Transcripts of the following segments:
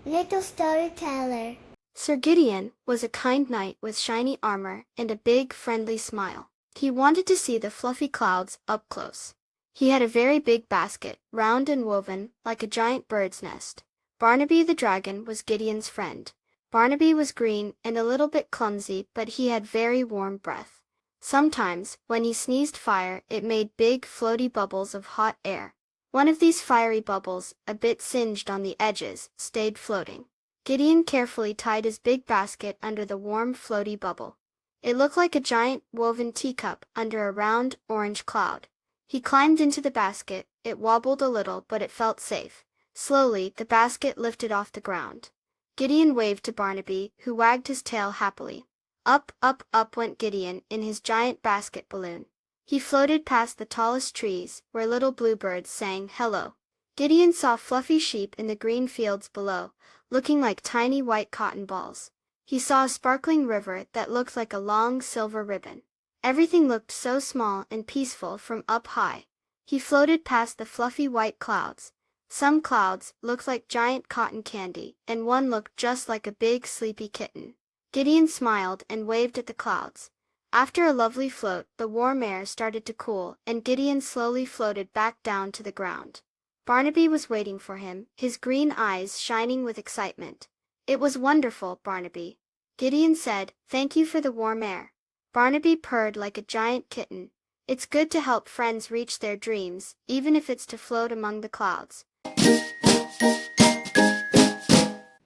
Little storyteller. Sir Gideon was a kind knight with shiny armor and a big, friendly smile. He wanted to see the fluffy clouds up close. He had a very big basket, round and woven like a giant bird's nest. Barnaby the dragon was Gideon's friend. Barnaby was green and a little bit clumsy, but he had very warm breath. Sometimes, when he sneezed fire, it made big, floaty bubbles of hot air. One of these fiery bubbles, a bit singed on the edges, stayed floating. Gideon carefully tied his big basket under the warm, floaty bubble. It looked like a giant, woven teacup under a round, orange cloud. He climbed into the basket. It wobbled a little, but it felt safe. Slowly, the basket lifted off the ground. Gideon waved to Barnaby, who wagged his tail happily. Up, up, up went Gideon in his giant basket balloon. He floated past the tallest trees, where little bluebirds sang hello. Gideon saw fluffy sheep in the green fields below, looking like tiny white cotton balls. He saw a sparkling river that looked like a long silver ribbon. Everything looked so small and peaceful from up high. He floated past the fluffy white clouds. Some clouds looked like giant cotton candy, and one looked just like a big sleepy kitten. Gideon smiled and waved at the clouds. After a lovely float, the warm air started to cool, and Gideon slowly floated back down to the ground. Barnaby was waiting for him, his green eyes shining with excitement. "It was wonderful, Barnaby," Gideon said. "Thank you for the warm air." Barnaby purred like a giant kitten. "It's good to help friends reach their dreams, even if it's to float among the clouds."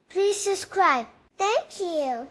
Please subscribe. Thank you.